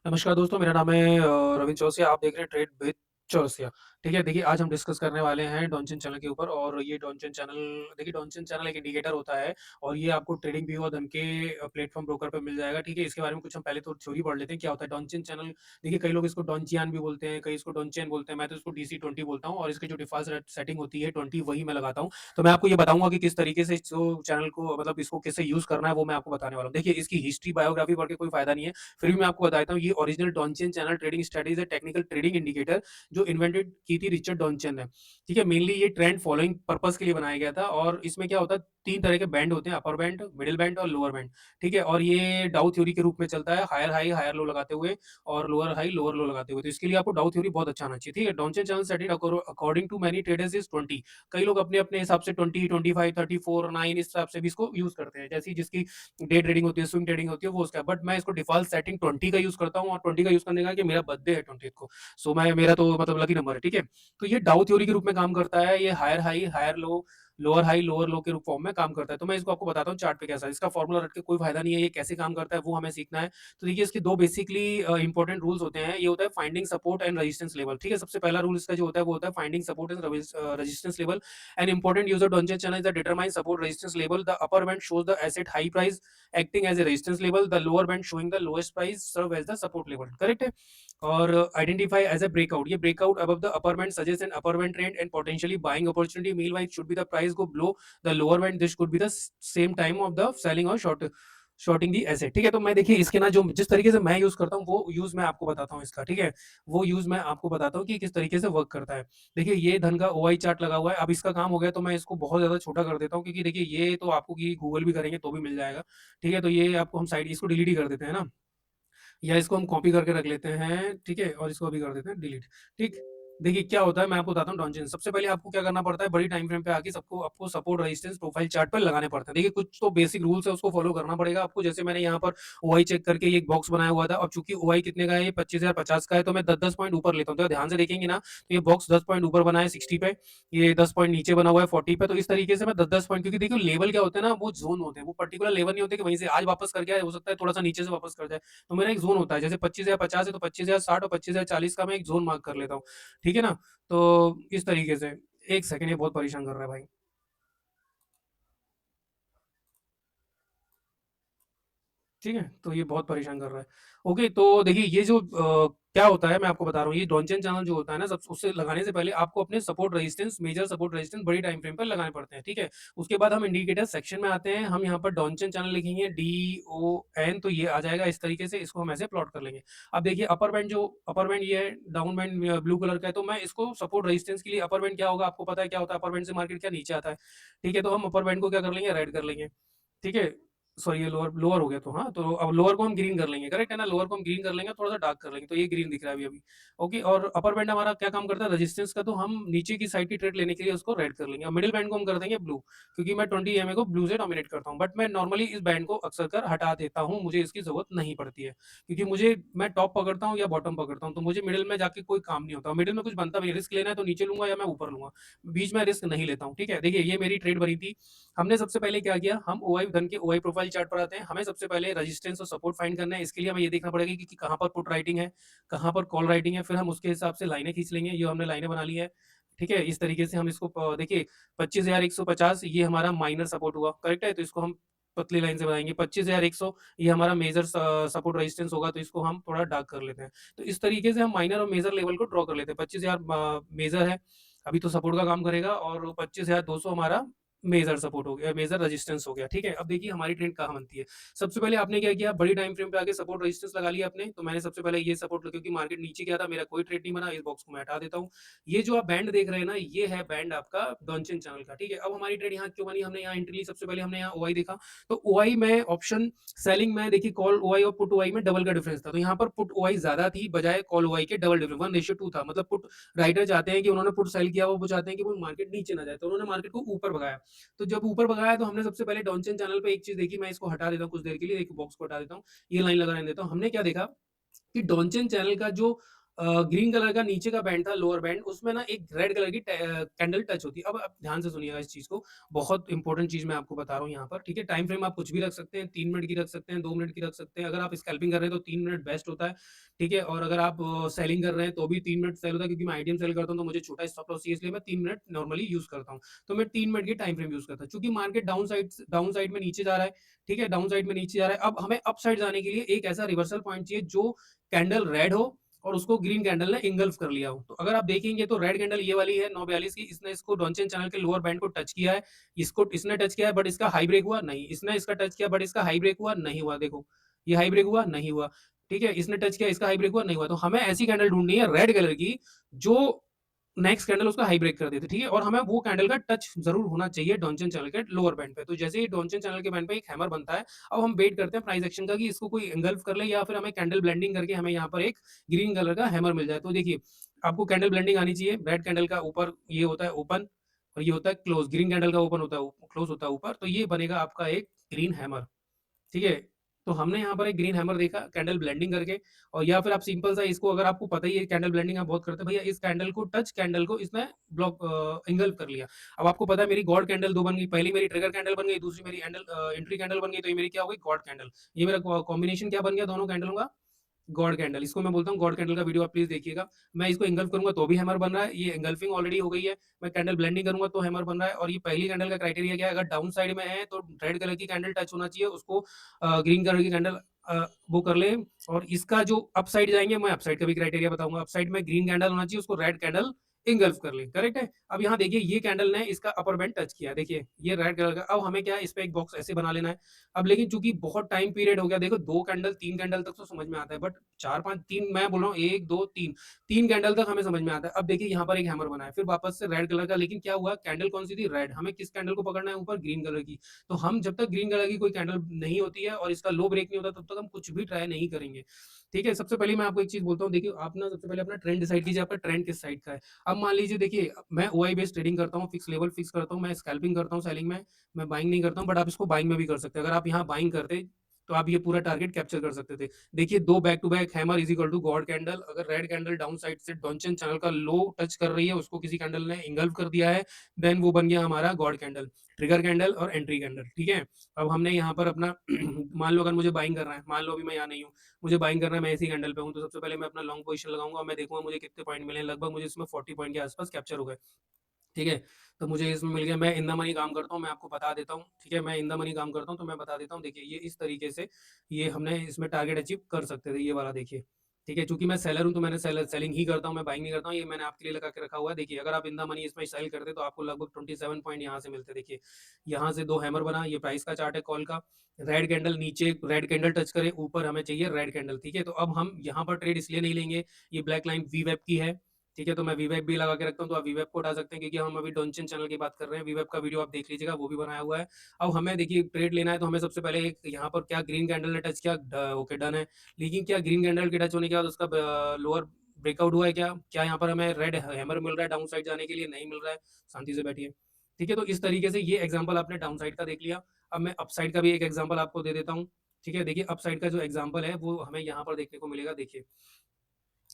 नमस्कार दोस्तों, मेरा नाम है रविंद्र चौरसिया। आप देख रहे हैं ट्रेड विद चौरसिया। ठीक है, देखिए आज हम डिस्कस करने वाले हैं डॉनचिन चैनल के ऊपर। और ये डॉनचिन चैनल, देखिए डॉनचिन चैनल एक इंडिकेटर होता है और ये आपको ट्रेडिंग व्यू और धन के प्लेटफॉर्म ब्रोकर पे मिल जाएगा। ठीक है, इसके बारे में कुछ हम पहले तो थ्योरी पढ़ लेते हैं, क्या होता है डॉनचिन चैनल। देखिए कई लोग इसको डॉनचियान भी बोलते हैं, कई इसको डॉनचेन बोलते हैं, मैं तो इसको DC20 बोलता हूँ। और इसकी जो डिफॉल्ट सेटिंग होती है 20, वही मैं लगाता हूँ। तो मैं आपको ये बताऊंगा कि किस तरीके से इस चैनल को, मतलब इसको कैसे यूज करना है, वो मैं आपको बताने वाला हूँ। देखिए इसकी हिस्ट्री बायोग्राफी पढ़ के कोई फायदा नहीं है, फिर भी मैं आपको बताता हूँ। ये ओरिजिनल डॉनचेन चैनल ट्रेडिंग स्ट्रेटजी है, टेक्निकल ट्रेडिंग इंडिकेटर जो इन्वेंटेड की थी रिचर्ड डॉनचेन ने। ठीक है, मेनली ये ट्रेंड फॉलोइंग पर्पस के लिए बनाया गया था। और इसमें क्या होता है, तीन तरह के बैंड होते हैं, अपर बैंड, मिडिल बैंड और लोअर बैंड। ठीक है, और ये डाउ थ्योरी के रूप में चलता है, हायर हाई हायर लो लगाते हुए और लोअर हाई लोअर लो लगाते हुए। तो इसके लिए आपको डाउ थ्योरी बहुत अच्छा आना चाहिए। ठीक है, Donchian channel setted according to many traders is 20। कई लोग अपने अपने हिसाब से 20, 25, 34, 9 इस हिसाब से भी इसको यूज करते हैं, जैसी जिसकी डे ट्रेडिंग होती है, स्विंग ट्रेडिंग होती है, वो उसका। बट मैं इसको डिफॉल्ट सेटिंग 20 का यूज करता हूँ। और 20 का यूज करने का कि मेरा बर्थडे है 20 को, सो मैं, मेरा तो मतलब लकी नंबर है। ठीक है, तो ये डाउ थ्योरी के रूप में काम करता है। ये higher high higher low, lower high lower low के रूप फॉर्म में काम करता है। तो मैं इसको आपको बताता हूँ चार्ट पे कैसा है। इसका फॉर्मूला रट के कोई फायदा नहीं है, ये कैसे काम करता है वो हमें सीखना है। तो देखिए इसके दो बेसिकली इंपॉर्टेंट रूल्स होते हैं। ये होता है finding support and resistance level. ठीक है, सबसे पहला रूल इसका जो होता है वो होता है finding support and resistance level. An important user Donchian channel is the determine support resistance level. The upper band shows the asset high price acting as a resistance level, the lower band showing the lowest price serve as the support level. Correct है। और identify as a breakout, ये breakout above the upper band suggests an upper band trend and potentially buying opportunity. Meanwhile should be the price go below the lower band, this could be the same time of the selling or shorting the asset. ठीक है, तो मैं देखिए इसके ना जो जिस तरीके से मैं यूज करता हूँ वो यूज मैं आपको बताता हूँ इसका। ठीक है, वो यूज मैं आपको बताता हूँ कि किस तरीके से वर्क करता है। देखिए ये धन का ओआई चार्ट लगा हुआ है। अब इसका काम हो गया तो मैं इसको बहुत ज्यादा छोटा कर देता हूँ, क्योंकि देखिए ये तो आपको की गूगल भी करेंगे तो भी मिल जाएगा। ठीक है, तो ये आपको हम साइड इसको डिलीट ही कर देते हैं ना, या इसको हम कॉपी करके रख लेते हैं। ठीक है, और इसको भी कर देते हैं डिलीट। ठीक, देखिए क्या होता है मैं आपको बताता हूँ डॉनचिन। सबसे पहले आपको क्या करना पड़ता है, बड़ी टाइम फ्रेम पे आके सबको आपको सपोर्ट रेजिस्टेंस प्रोफाइल चार्ट पर लगाने पड़ते हैं। देखिए कुछ तो बेसिक रूल्स है, उसको फॉलो करना पड़ेगा आपको। जैसे मैंने यहाँ पर ओआई चेक करके ये एक बॉक्स बनाया हुआ था। अब चूंकि ओआई कितने का है, ये 25,050 का है, तो मैं 10-10 पॉइंट ऊपर लेता हूँ। तो ध्यान से देखेंगे ना, तो ये बॉक्स 10 पॉइंट ऊपर बना है 60 पे, ये 10 पॉइंट नीचे बना हुआ है 40 पे। तो इस तरीके से मैं 10-10 पॉइंट, क्योंकि देखिए लेवल क्या होते हैं ना, वो जोन होते हैं, वो पर्टिकुलर लेवल नहीं होते कि वहीं से आज वापस करके आए, हो सकता है थोड़ा सा नीचे से वापस कर जाए। तो मेरा एक जोन होता है, जैसे 25,050 है तो 25,060 और 25,040 का मैं एक जोन मार्क कर लेता हूँ। ठीक है ना, तो इस तरीके से। एक सेकंड, ये बहुत परेशान कर रहा है भाई। ठीक है, तो ये बहुत परेशान कर रहा है। ओके, तो देखिए ये जो क्या होता है मैं आपको बता रहा हूँ। ये डॉनचेन चैनल जो होता है ना, सब उससे लगाने से पहले आपको अपने support resistance, major support resistance बड़ी टाइम फ्रेम पर लगाने पड़ते हैं। ठीक है, उसके बाद हम इंडिकेटर सेक्शन में आते हैं। हम यहाँ पर डॉनचेन चैनल लिखेंगे DON, तो ये आ जाएगा इस तरीके से। इसको हम ऐसे प्लॉट कर लेंगे। अब देखिए अपर बैंड, जो अपर बैंड ये है, डाउन बैंड ब्लू कलर का है, तो मैं इसको सपोर्ट रेजिस्टेंस के लिए अपर बैंड क्या होगा आपको पता है क्या होता है, अपर बैंड से मार्केट क्या नीचे आता है। ठीक है, तो हम अपर बैंड को क्या कर लेंगे, रेड कर लेंगे। ठीक है, सॉरी ये लोअर लोअर हो गया, तो हाँ, तो अब लोअर को हम ग्रीन कर लेंगे। करेक्ट है ना, लोअर को हम ग्रीन कर लेंगे, थोड़ा सा डार्क कर लेंगे, तो ये ग्रीन दिख रहा है अभी अभी। ओके, और अपर बैंड हमारा क्या काम करता है, रेजिस्टेंस का, तो हम नीचे की साइड की ट्रेड लेने के लिए उसको रेड कर लेंगे। और मिडिल बैंड को हम कर देंगे ब्लू, क्योंकि मैं 20 EMA को ब्लू से डोमिनेट करता हूँ। बट मैं नॉर्मली इस बैंड को अक्सर कर हटा देता हूँ, मुझे इसकी जरूरत नहीं पड़ती है, क्योंकि मुझे, मैं टॉप पकड़ता हूँ या बॉटम पकड़ता हूँ, तो मुझे मिडिल में जाके कोई काम नहीं होता। मिडिल में कुछ बनता भी, रिस्क लेना है तो नीचे लूंगा या मैं ऊपर लूंगा, बीच में रिस्क नहीं लेता हूँ। ठीक है, देखिए ये मेरी ट्रेड बनी थी। हमने सबसे पहले क्या किया, हम ओआई धन के ओआई प्रोफाइल चार्ट पर आते हैं। हमें सबसे पहले रेजिस्टेंस और सपोर्ट फाइंड करना है। इसके लिए हमें ये देखना पड़ेगा कि कहाँ पर पुट राइटिंग है, कहाँ पर कॉल राइटिंग है। फिर हम उसके हिसाब से लाइनें खींच लेंगे। ये हमने लाइनें बना ली है। ठीक है, इस तरीके से हम इसको देखिए 25,150 ये हमारा माइनर सपोर्ट हुआ। करेक्ट है, तो इसको हम पतली लाइन से बनाएंगे। 25,100 ये हमारा मेजर सपोर्ट रेजिस्टेंस होगा, तो इसको हम थोड़ा डार्क कर लेते हैं। तो इस तरीके से हम माइनर और मेजर लेवल को ड्रॉ कर लेते हैं। 25,000 मेजर है, अभी तो सपोर्ट का काम करेगा, और 25,200 हमारा मेजर सपोर्ट हो गया, मेजर रेजिस्टेंस हो गया। ठीक है, अब देखिए हमारी ट्रेंड कहाँ बनती है। सबसे पहले आपने क्या किया, बड़ी टाइम फ्रेम पे आके सपोर्ट रेजिस्टेंस लगा लिया आपने। तो मैंने सबसे पहले ये सपोर्ट, क्योंकि मार्केट नीचे गया था, मेरा कोई ट्रेड नहीं बना, इस बॉक्स को मैं हटा देता हूँ। ये जो आप बैंड देख रहे हैं ना, ये है बैंड आपका डॉनचिन चैनल का। ठीक है, अब हमारी ट्रेड यहाँ क्यों बनी, हमने यहाँ एंट्री ली। सबसे पहले हमने यहाँ ओआई देखा, तो ओआई में ऑप्शन सेलिंग में देखिए कॉल ओआई और पुट ओआई में डबल का डिफरेंस था। तो यहाँ पर पुट ओआई ज्यादा थी बजाय कॉल ओआई के, डबल डिफरेंस 1:2 था। मतलब पुट राइडर चाहते हैं कि उन्होंने पुट सेल किया, वो चाहते हैं कि वो मार्केट नीचे ना जाए, तो उन्होंने मार्केट को ऊपर भगाया। तो जब ऊपर भगाया तो हमने सबसे पहले डॉनचेन चैनल पे एक चीज देखी। मैं इसको हटा देता हूँ कुछ देर के लिए, एक बॉक्स को हटा देता हूँ, ये लाइन लगा रहने देता हूँ। हमने क्या देखा कि डॉनचेन चैनल का जो ग्रीन कलर का नीचे का बैंड था, लोअर बैंड, उसमें ना एक रेड कलर की कैंडल टच होती है। अब आप ध्यान से सुनिएगा इस चीज़ को, बहुत इंपॉर्टेंट चीज़ मैं आपको बता रहा हूँ यहाँ पर, ठीक है? टाइम फ्रेम आप कुछ भी रख सकते हैं, 3 मिनट की रख सकते हैं, 2 मिनट की रख सकते हैं। अगर आप स्कैल्पिंग कर रहे हैं तो 3 मिनट बेस्ट होता है, ठीक है? और अगर आप सेलिंग कर रहे हैं तो भी 3 मिनट सेल होता है, क्योंकि मैं आईडीएम सेल करता हूँ तो मुझे छोटा स्टॉप लॉस चाहिए, इसलिए मैं 3 मिनट नॉर्मली यूज़ करता हूँ। तो मैं 3 मिनट की टाइम फ्रेम यूज़ करता हूँ। चूँकि मार्केट डाउन साइड में नीचे जा रहा है, ठीक है? डाउन साइड में नीचे जा रहा है। अब हमें अप साइड जाने के लिए एक ऐसा रिवर्सल पॉइंट चाहिए जो कैंडल रेड हो और उसको ग्रीन कैंडल ने इंगल्फ कर लिया हो। तो अगर आप देखेंगे तो रेड कैंडल ये वाली है 942 की, इसने इसको डॉनचेन चैनल के लोअर बैंड को टच किया है। इसको इसने टच किया है बट इसका हाई ब्रेक हुआ नहीं। इसने इसका टच किया बट इसका हाई ब्रेक हुआ नहीं हुआ। देखो, ये हाई ब्रेक हुआ नहीं हुआ। ठीक है, इसने टच किया, इसका हाई ब्रेक हुआ नहीं हुआ। तो हमें ऐसी कैंडल ढूंढनी है रेड कलर की जो नेक्स्ट कैंडल उसका हाई ब्रेक कर देते, ठीक है? और हमें वो कैंडल का टच जरूर होना चाहिए डॉनचेन चैनल के लोअर बैंड पे। तो जैसे ही डॉनचेन चैनल के बैंड पे एक हैमर बनता है, अब हम वेट करते हैं प्राइस एक्शन का कि इसको कोई एंगल्फ कर ले या फिर हमें कैंडल ब्लेंडिंग करके हमें यहाँ पर एक ग्रीन कलर का हैमर मिल जाए। तो देखिए, आपको कैंडल ब्लेंडिंग आनी चाहिए। रेड कैंडल का ऊपर ये होता है ओपन और ये होता है क्लोज। ग्रीन कैंडल का ओपन होता है, क्लोज होता है ऊपर। तो ये बनेगा आपका एक ग्रीन हैमर, ठीक है? तो हमने यहाँ पर एक ग्रीन हैमर देखा कैंडल ब्लेंडिंग करके। और या फिर आप सिंपल सा इसको, अगर आपको पता ही है कैंडल ब्लेंडिंग आप बहुत करते हैं, भैया इस कैंडल को टच कैंडल को इसने ब्लॉक इंगल्फ कर लिया। अब आपको पता है मेरी गॉड कैंडल 2 बन गई। पहली मेरी ट्रिगर कैंडल बन गई, दूसरी मेरी एंट्री कैंडल बन गई। तो ये मेरी क्या हो गई? God candle. ये मेरा कॉम्बिनेशन क्या बन गया दोनों कैंडलों का? God candle. इसको मैं बोलता हूँ गॉड कैंडल का वीडियो आप प्लीज़ देखिएगा। मैं इसको एंगल्फ करूँगा तो भी हैमर बन रहा है, ये एंगल्फिंग ऑलरेडी हो गई है। मैं कैंडल ब्लेंडिंग करूँगा तो हैमर बन रहा है। और ये पहली कैंडल का क्राइटेरिया क्या है? अगर डाउन साइड में है तो रेड कलर की कैंडल टच होना चाहिए, उसको ग्रीन कलर की कैंडल वो कर ले। और इसका जो अप साइड जाएँगे, मैं अप साइड का भी क्राइटेरिया बताऊँगा। अप साइड में ग्रीन कैंडल होना चाहिए, उसको रेड कैंडल इंगल्फ कर ले, करेक्ट है? अब यहाँ देखिए ये कैंडल ने इसका अपर बैंड टच किया, देखिए ये रेड कलर का। अब हमें क्या है, इस पे एक बॉक्स ऐसे बना लेना है। अब लेकिन चूंकि बहुत टाइम पीरियड हो गया, देखो 2 कैंडल 3 कैंडल तक तो समझ में आता है, बट 4-5 3 मैं बोल रहा हूँ 1 2 3 3 कैंडल तक हमें समझ में आता है। अब देखिए यहाँ पर एक हैमर बना है, फिर वापस से रेड कलर का, लेकिन क्या हुआ, कैंडल कौन सी थी? रेड। हमें किस कैंडल को पकड़ना है ऊपर? ग्रीन कलर की। तो हम जब तक ग्रीन कलर की कोई कैंडल नहीं होती है और इसका लो ब्रेक नहीं होता, तब तक हम कुछ भी ट्राई नहीं करेंगे। ठीक है, सबसे पहले मैं आपको एक चीज बोलता हूँ, देखिए आप ना सबसे पहले अपना ट्रेंड डिसाइड कीजिए, आपका ट्रेंड किस साइड का है। अब मान लीजिए, देखिए मैं ओआई बेस्ड ट्रेडिंग करता हूँ, फिक्स लेवल फिक्स करता हूँ, मैं स्कैल्पिंग करता हूँ सेलिंग में, मैं बाइंग नहीं करता हूँ। बट आप इसको बाइंग में भी कर सकते हैं। अगर आप यहाँ बाइंग करते तो आप ये पूरा टारगेट कैप्चर कर सकते थे। देखिए 2 back to back hammer is equal to god candle. अगर रेड कैंडल डाउन साइड से डॉनचन चैनल का लो टच कर रही है, उसको किसी कैंडल ने इंगल्फ कर दिया है, देन वो बन गया हमारा गॉड कैंडल, ट्रिगर कैंडल और एंट्री कैंडल, ठीक है? अब हमने यहाँ पर अपना मान लो अगर मुझे बाइंग करना है, मान लो अभी मैं यहाँ नहीं हूँ, मुझे बाइंग करना है, मैं इसी कैंडल पे हूँ, तो सबसे पहले मैं अपना लॉन्ग पोजीशन लगाऊंगा और मैं देखूंगा मुझे कितने पॉइंट मिले हैं। लगभग मुझे इसमें 40 पॉइंट के आसपास कैप्चर हो गए, ठीक है? तो मुझे इसमें मिल गया। मैं इन द मनी काम करता हूँ, मैं आपको बता देता हूँ, ठीक है? मैं इन द मनी काम करता हूँ तो मैं बता देता हूँ। देखिए ये इस तरीके से ये हमने इसमें टारगेट अचीव कर सकते थे, ये वाला देखिए, ठीक है? चूंकि मैं सेलर हूँ तो मैंने सेलिंग ही करता हूँ, मैं बाइंग नहीं करता हूँ। ये मैंने आपके लिए लगा के रखा हुआ है। देखिए अगर आप इन द मनी इसमें सेल करते तो आपको लगभग 27 पॉइंट यहाँ से मिलते। देखिए यहाँ से 2 हैमर बना, ये प्राइस का चार्ट है कॉल का। रेड कैंडल नीचे, रेड कैंडल टच करे, ऊपर हमें चाहिए रेड कैंडल, ठीक है? तो अब हम यहाँ पर ट्रेड इसलिए नहीं लेंगे, ये ब्लैक लाइन वी वेब की है, ठीक है? तो मैं वीवेब भी लगा के रखता हूँ, तो आप वीवेब को उठा सकते हैं, क्योंकि हम अभी डॉनचन चैनल की बात कर रहे हैं। वीवेब का वीडियो आप देख लीजिएगा, वो भी बनाया हुआ है। अब हमें देखिए ट्रेड लेना है तो हमें सबसे पहले एक यहाँ पर क्या ग्रीन कैंडल ने टच किया, ओके डन है। लेकिन क्या ग्रीन कैंडल के टच होने के बाद उसका लोअर ब्रेकआउट हुआ है क्या? क्या यहाँ पर हमें रेड हैमर मिल रहा है डाउन साइड जाने के लिए? नहीं मिल रहा है। शांति से बैठिए, ठीक है? तो इस तरीके से ये एग्जाम्पल आपने डाउन साइड का देख लिया। अब मैं अप साइड का भी एक एग्जाम्पल आपको दे देता हूँ, ठीक है? देखिए अप साइड का जो एग्जाम्पल है वो हमें यहाँ पर देखने को मिलेगा। देखिए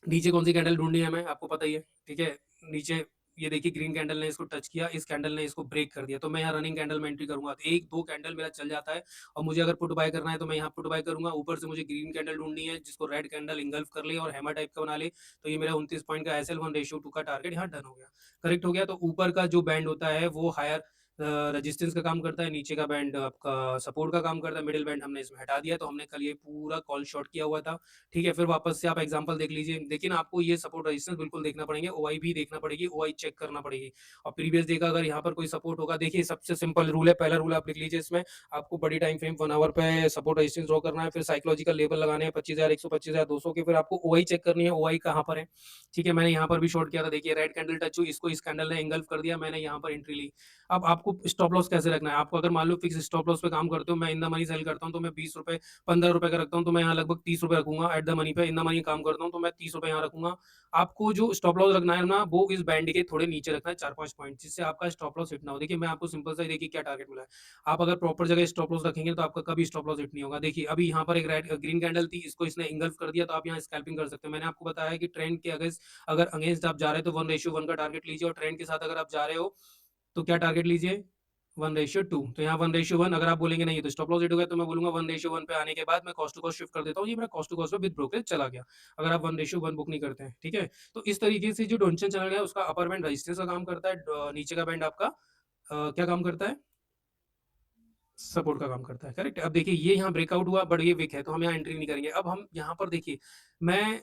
नीचे कौन सी कैंडल ढूंढनी है हमें, आपको पता ही है, ठीक है? नीचे ये देखिए ग्रीन कैंडल ने इसको टच किया, इस कैंडल ने इसको ब्रेक कर दिया, तो मैं यहाँ रनिंग कैंडल में एंट्री करूंगा। तो 1-2 कैंडल मेरा चल जाता है और मुझे अगर पुट बाय करना है तो मैं यहाँ पुट बाय करूंगा। ऊपर से मुझे ग्रीन कैंडल ढूंढनी है जिसको रेड कैंडल इंगल्फ कर ले और हैमर टाइप का बना ले। तो ये मेरा 29 पॉइंट का SL1:2 का टारगेट यहाँ डन हो गया, करेक्ट हो गया। तो ऊपर का जो बैंड होता है वो हायर रेजिस्टेंस का काम करता है, नीचे का बैंड आपका सपोर्ट का काम करता है, मिडिल बैंड हमने इसमें हटा दिया। तो हमने कल ये पूरा कॉल शॉर्ट किया हुआ था, ठीक है? फिर वापस से आप एग्जांपल देख लीजिए, लेकिन आपको ये सपोर्ट रेजिस्टेंस बिल्कुल देखना पड़ेंगे, ओआई भी देखना पड़ेगी, ओआई चेक करना पड़ेगी। और प्रीवियस डे का अगर यहाँ पर कोई सपोर्ट होगा, देखिए सबसे सिंपल रूल है, पहला रूल आप लिख लीजिए इसमें। आपको बड़ी टाइम फ्रेम 1 आवर पे सपोर्ट रेजिस्टेंस ड्रॉ करना है, फिर साइकोलॉजिकल लेवल लगाने हैं 25,000, 125,000, 200 के। फिर आपको ओआई चेक करनी है, ओआई कहाँ पर है, ठीक है? मैंने यहाँ पर भी शॉर्ट किया था, देखिए रेड कैंडल टच हुई, इसको इस कैंडल ने एंगल्फ कर दिया, मैंने यहाँ पर एंट्री ली। अब आपको आपको स्टॉप लॉस कैसे रखना है। आपको अगर मान लो फिक्स स्टॉप लॉस पे काम करते हो, मैं इन द मनी सेल करता हूँ तो मैं ₹20 ₹15 का रखता हूँ, तो मैं यहाँ लगभग ₹30 रखूँगा। एट द मनी पे इन द मनी काम करता हूँ तो मैं ₹30 यहाँ रखूँगा। आपको जो स्टॉप लॉस रखना है ना, वो इस बैंड के थोड़े नीचे रखना है 4-5 पॉइंट, जिससे आपका स्टॉप लॉस हिट ना हो। देखिए मैं आपको सिंपल सा देखिए क्या टारगेट मिला है। आप अगर प्रॉपर जगह स्टॉप लॉस रखेंगे तो आपका कभी स्टॉप लॉस हिट नहीं होगा। देखिए अभी यहाँ पर एक रेड ग्रीन कैंडल थी, इसको इसने इंगल्फ कर दिया, तो आप यहाँ स्कैल्पिंग कर सकते हैं। मैंने आपको बताया कि ट्रेंड के अगर अगेंस्ट आप जा रहे हो तो 1:1 का टारगेट लीजिए, और ट्रेंड के साथ अगर आप जा रहे हो तो क्या टारगेट लीजिए 1:2। तो यहाँ 1:1 अगर आप बोलेंगे नहीं तो स्टॉप लॉस हिट हो गया, तो मैं बोलूंगा 1:1 पे आने के बाद मैं कॉस्ट टू कॉस्ट शिफ्ट कर देता हूँ। ये मेरा कॉस्ट टू कॉस्ट पे विद ब्रोकरेज चला गया, अगर आप 1:1 बुक नहीं करते हैं। ठीक है, तो इस तरीके से जो डोनचन चैनल है उसका अपर बैंड रेजिस्टेंस का काम करता है, नीचे का बैंड आपका क्या काम करता है, सपोर्ट का काम करता है। करेक्ट। अब देखिए ये यहाँ ब्रेकआउट हुआ, बट ये वीक है तो हम यहाँ एंट्री नहीं करेंगे। अब हम यहाँ पर देखिए, मैं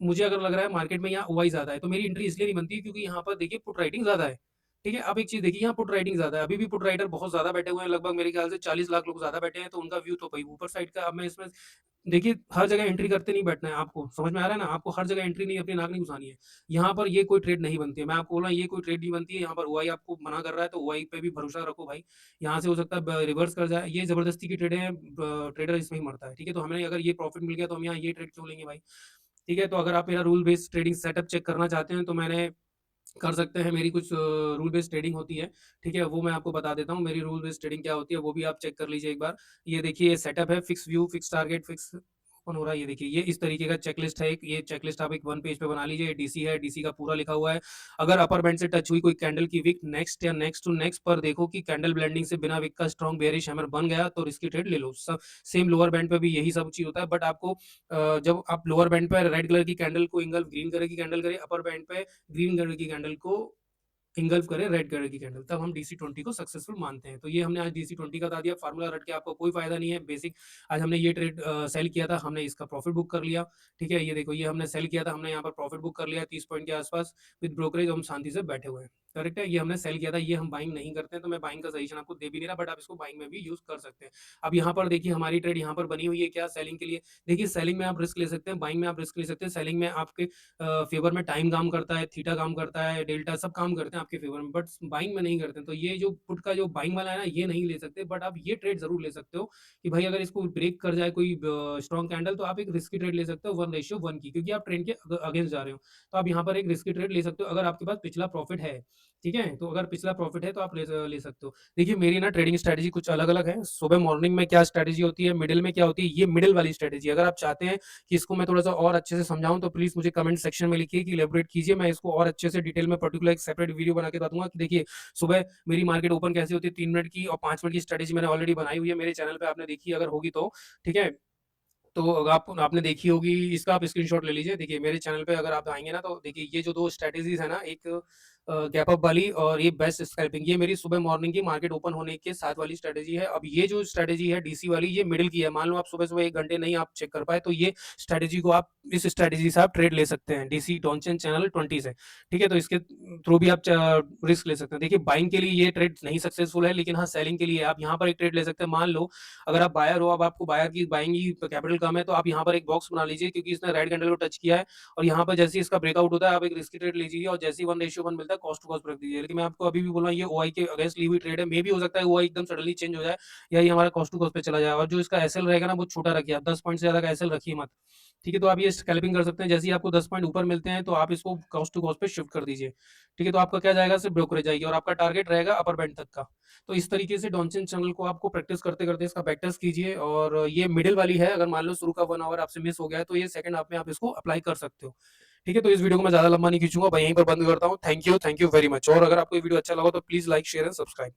मुझे अगर लग रहा है मार्केट में यहाँ ओआई ज़्यादा है, तो मेरी एंट्री इसलिए नहीं बनती क्योंकि यहाँ पर देखिए पुट राइटिंग ज़्यादा है। ठीक है, अब एक चीज़ देखिए, यहाँ पुट राइटिंग ज़्यादा है, अभी भी पुट राइटर बहुत ज़्यादा बैठे हुए हैं, लगभग मेरे ख्याल से 40 लाख लोग ज़्यादा बैठे हैं, तो उनका व्यू तो भाई ऊपर साइड का। अब मैं इसमें देखिए हर जगह एंट्री करते नहीं बैठना है, आपको समझ में आ रहा है ना, आपको हर जगह एंट्री नहीं, अपनी नाक नहीं घुसानी है। यहाँ पर ये कोई ट्रेड नहीं बनती है, मैं आपको बोल रहा हूँ ये कोई ट्रेड नहीं बनती है। यहाँ पर ओआई आपको मना कर रहा है तो ओआई पे भी भरोसा रखो भाई, यहाँ से हो सकता है रिवर्स कर जाए। ये जबरदस्ती की ट्रेड है, ट्रेडर इसमें ही मरता है। ठीक है, तो हमें अगर ये प्रॉफिट मिल गया तो हम यहाँ ये ट्रेड क्यों लेंगे भाई। ठीक है, तो अगर आप मेरा rule based trading setup check करना चाहते हैं तो मैंने कर सकते हैं, मेरी कुछ रूल बेस्ड ट्रेडिंग होती है। ठीक है, वो मैं आपको बता देता हूँ मेरी रूल बेस्ड ट्रेडिंग क्या होती है, वो भी आप चेक कर लीजिए एक बार। ये देखिए ये सेटअप है, fix view, fix target, fix open हो रहा है। ये देखिए ये इस तरीके का चेकलिस्ट है, ये चेकलिस्ट आप एक वन पेज पे बना लीजिए। डीसी है, डीसी का पूरा लिखा हुआ है। अगर अपर बैंड से टच हुई कोई कैंडल की विक नेक्स्ट या नेक्स्ट टू नेक्स्ट पर देखो कि कैंडल ब्लेंडिंग से बिना विक का स्ट्रॉन्ग बेयरिश हैमर बन गया तो रिस्की ट्रेड ले लो। सब सेम लोअर बैंड पे भी यही सब चीज होता है, बट आपको जब आप लोअर बैंड पे रेड कलर की कैंडल को इंगल्फ ग्रीन कलर की कैंडल करे, अपर बैंड पे ग्रीन कलर की कैंडल को इंगल्फ करे रेड कलर की कैंडल, तब हम DC20 को सक्सेसफुल मानते हैं। तो ये हमने आज DC20 का बता दिया, फार्मूला रट के आपको कोई फायदा नहीं है। बेसिक आज हमने ये ट्रेड सेल किया था, हमने इसका प्रॉफिट बुक कर लिया। ठीक है, ये देखो ये हमने सेल किया था, हमने यहाँ पर प्रॉफिट बुक कर लिया 30 पॉइंट के आसपास विद ब्रोकरेज, हम शांति से बैठे हुए हैं। करेक्ट है, ये हमने सेल किया था, ये हम बाइंग नहीं करते हैं, तो मैं बाइंग का सजेशन आपको दे भी नहीं रहा, बट आप इसको बाइंग में भी यूज कर सकते हैं। अब यहाँ पर देखिए हमारी ट्रेड यहाँ पर बनी हुई है क्या, सेलिंग के लिए। देखिए सेलिंग में आप रिस्क ले सकते हैं, बाइंग में आप रिस्क ले सकते हैं। सेलिंग में आपके फेवर में टाइम काम करता है, थीटा काम करता है, डेल्टा सब काम करते हैं आपके फेवर में, बट बाइंग में नहीं करते हैं। तो ये जो पुट का जो बाइंग वाला है ना, ये नहीं ले सकते, बट आप ये ट्रेड जरूर ले सकते हो कि भाई अगर इसको ब्रेक कर जाए कोई स्ट्रॉन्ग कैंडल, तो आप एक रिस्की ट्रेड ले सकते हो 1:1 की, क्योंकि आप ट्रेंड के अगेंस्ट जा रहे हो। तो आप यहाँ पर एक रिस्की ट्रेड ले सकते हो अगर आपके पास पिछला प्रॉफिट है। ठीक है, तो अगर पिछला प्रॉफिट है तो आप ले सकते हो। देखिए मेरी ना ट्रेडिंग स्ट्रेटेजी कुछ अलग अलग है। सुबह मॉर्निंग में क्या स्ट्रेटेजी होती है, मिडिल में क्या होती है, ये मिडिल वाली स्ट्रेटेजी। अगर आप चाहते हैं कि इसको मैं थोड़ा-सा और अच्छे से समझाऊँ तो प्लीज़ मुझे कमेंट सेक्शन में लिखिए कि इलैबोरेट कीजिए। मैं इसको और अच्छे से डिटेल में पर्टिकुलर एक सेपरेट वीडियो बना के बता दूँगा कि देखिए सुबह मेरी मार्केट ओपन कैसे होती है, 3 मिनट की और 5 मिनट की स्ट्रेटेजी मैंने ऑलरेडी बनाई हुई है मेरे चैनल पे, आपने देखी अगर होगी तो। ठीक है? तो आपने देखी होगी, इसका आप स्क्रीनशॉट ले लीजिए। देखिए मेरे चैनल पे अगर आप आएँगे ना तो देखिए ये जो 2 स्ट्रैटेजीज़ है ना, एक गैप अप वाली और ये बेस्ट स्कैल्पिंग, ये मेरी सुबह मॉर्निंग की मार्केट ओपन होने के साथ वाली स्ट्रैटेजी है। अब ये जो स्ट्रैटेजी है डीसी वाली, ये मिडल की है। मान लो आप सुबह-सुबह 1 घंटे नहीं आप चेक कर पाए तो ये स्ट्रैटेजी को आप इस स्ट्रैटेजी से आप ट्रेड ले सकते हैं डीसी डॉनचन चैनल 20 से। ठीक है? तो इसके थ्रू भी आप रिस्क ले सकते हैं। देखिए बाइंग के लिए ये ट्रेड नहीं सक्सेसफुल है, लेकिन हाँ सेलिंग के लिए आप यहाँ पर एक ट्रेड ले सकते हैं। मान लो अगर आप बायर हो, अब आपको बायर की बाइंग की कैपिटल कम है, तो आप यहाँ पर एक बॉक्स बना लीजिए क्योंकि इसने रेड कैंडल को टच किया है, और यहाँ पर जैसे ही इसका ब्रेकआउट होता है आप एक रिस्की ट्रेड लीजिए, और जैसे ही 1:1 मिलता है कॉस्ट टू कॉस्ट रख दीजिए। लेकिन मैं आपको अभी भी बोल रहा हूँ ये ओआई के अगेंस्ट ली हुई ट्रेड है, मे भी हो सकता है ओआई एकदम सडनली चेंज हो जाए या ये हमारा कॉस्ट टू कॉस्ट पे चला जाए, और जो इसका एसएल रहेगा ना वो छोटा रखिए, आप 10 पॉइंट से ज्यादा का एसएल रखिए मत। ठीक है, तो आप ये स्कैल्पिंग कर सकते हैं, जैसे ही आपको 10 पॉइंट ऊपर मिलते हैं तो आप इसको कॉस्ट टू कॉस्ट पे शिफ्ट कर दीजिए। ठीक है, तो आपका क्या जाएगा, सिर्फ ब्रोकरेज जाएगी, और आपका टारगेट रहेगा अपर बैंड तक का। तो इस तरीके से डॉनचन चैनल को आपको प्रैक्टिस करते करते इसका बैक टेस्ट कीजिए, और ये मिडिल वाली है, अगर मान लो शुरू का 1 आवर आपसे मिस हो गया है तो ये सेकंड हाफ में आप इसको अप्लाई कर सकते हो। ठीक है, तो इस वीडियो को मैं ज्यादा लंबा नहीं खींचूंगा, मैं यहीं पर बंद करता हूँ। Thank you very much. और अगर आपको ये वीडियो अच्छा लगा तो please like share and subscribe.